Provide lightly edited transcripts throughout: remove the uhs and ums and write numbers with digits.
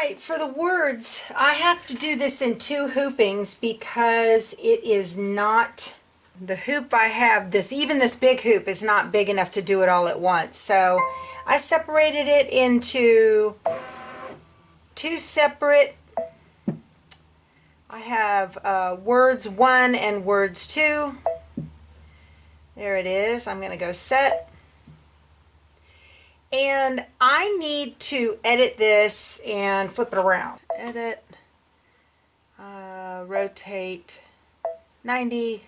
Alright, for the words, I have to do this in 2 hoopings because it is not, the hoop I have, even this big hoop is not big enough to do it all at once. So I separated it into 2 separate, I have words 1 and words 2. There it is. I'm going to go set. And I need to edit this and flip it around. Edit, rotate 90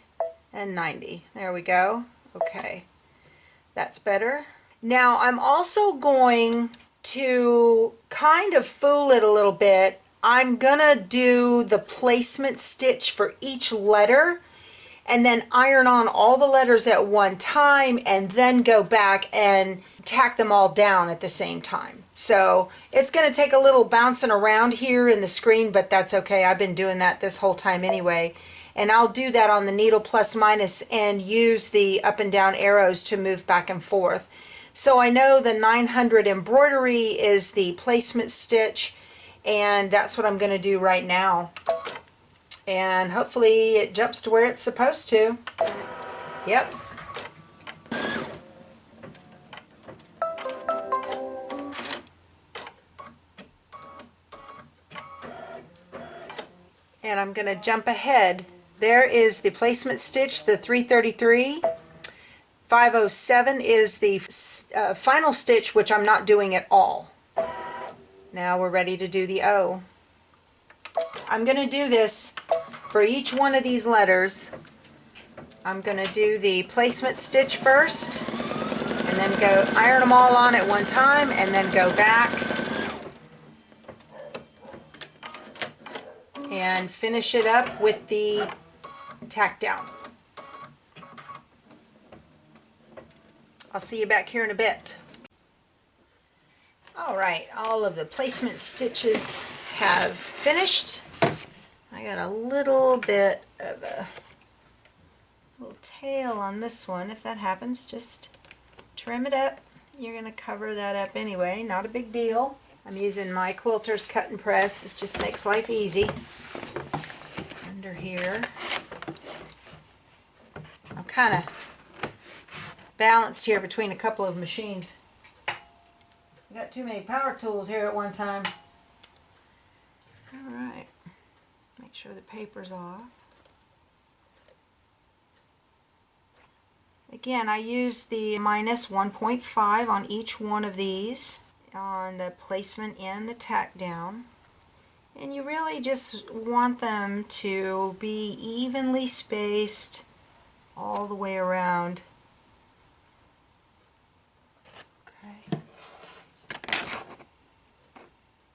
and 90. There we go. Okay, that's better. Now I'm also going to kind of fool it a little bit. I'm gonna do the placement stitch for each letter and then iron on all the letters at one time and then go back and tack them all down at the same time. So it's going to take a little bouncing around here in the screen, but that's okay. I've been doing that this whole time anyway. And I'll do that on the needle plus minus and use the up and down arrows to move back and forth. So I know the 900 embroidery is the placement stitch, and that's what I'm going to do right now. And hopefully it jumps to where it's supposed to. Yep. And I'm going to jump ahead. There is the placement stitch, the 333. 507 is the final stitch, which I'm not doing at all. Now we're ready to do the O. I'm going to do this for each one of these letters. I'm going to do the placement stitch first, and then go iron them all on at one time, and then go back and finish it up with the tack down. I'll see you back here in a bit. Alright, all of the placement stitches have finished. I got a little bit of a little tail on this one. If that happens, just trim it up. You're going to cover that up anyway, not a big deal. I'm using my quilter's cut and press. This just makes life easy. Under here. I'm kind of balanced here between a couple of machines. I got too many power tools here at one time. Alright. Make sure the paper's off. Again, I use the minus 1.5 on each one of these, on the placement and the tack down. And you really just want them to be evenly spaced all the way around. Okay.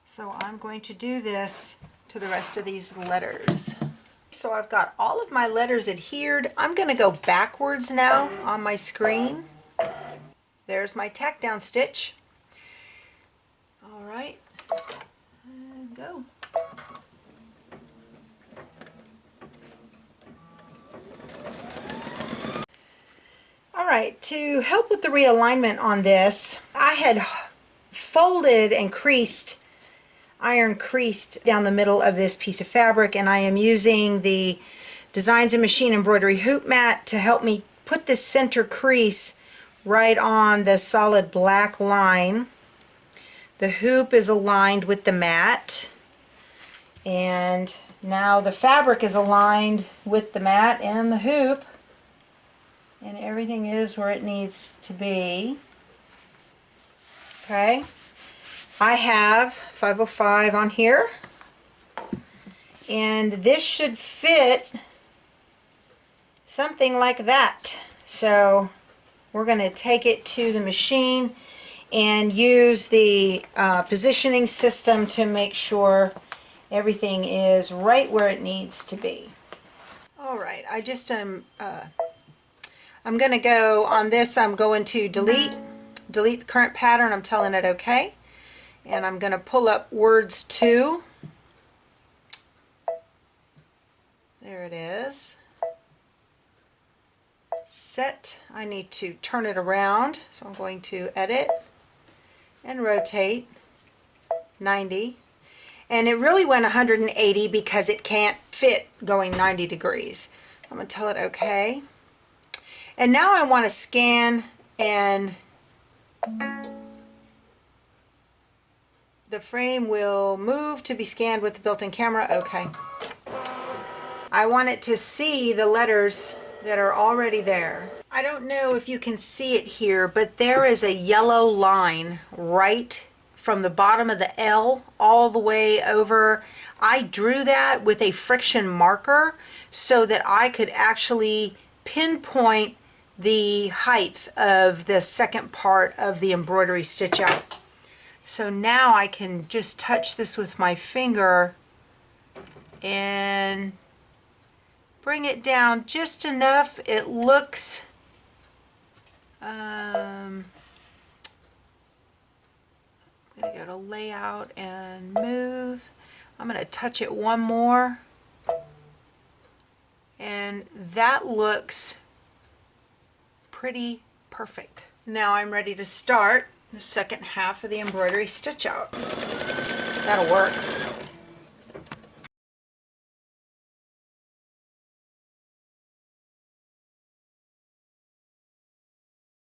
So I'm going to do this to the rest of these letters. So I've got all of my letters adhered. I'm going to go backwards now on my screen. There's my tack down stitch. Alright, and go. Alright, to help with the realignment on this, I had folded and iron creased down the middle of this piece of fabric, and I am using the Designs and Machine embroidery hoop mat to help me put this center crease right on the solid black line. The hoop is aligned with the mat, and now the fabric is aligned with the mat and the hoop, and everything is where it needs to be. Okay, I have 505 on here, and this should fit something like that. So we're going to take it to the machine and use the positioning system to make sure everything is right where it needs to be. Alright, I just I'm going to go on this. I'm going to delete the current pattern. I'm telling it okay, and I'm going to pull up words 2. There it is. Set. I need to turn it around, so I'm going to edit and rotate 90, And it really went 180 because it can't fit going 90 degrees. I'm going to tell it okay. And now I want to scan, and the frame will move to be scanned with the built-in camera. Okay. I want it to see the letters that are already there. I don't know if you can see it here, but there is a yellow line right from the bottom of the L all the way over. I drew that with a friction marker so that I could actually pinpoint the height of the second part of the embroidery stitch out. So now I can just touch this with my finger and bring it down just enough. It looks I'm going to go to layout and move. I'm going to touch it one more, and that looks pretty perfect. Now I'm ready to start the second half of the embroidery stitch out. That'll work.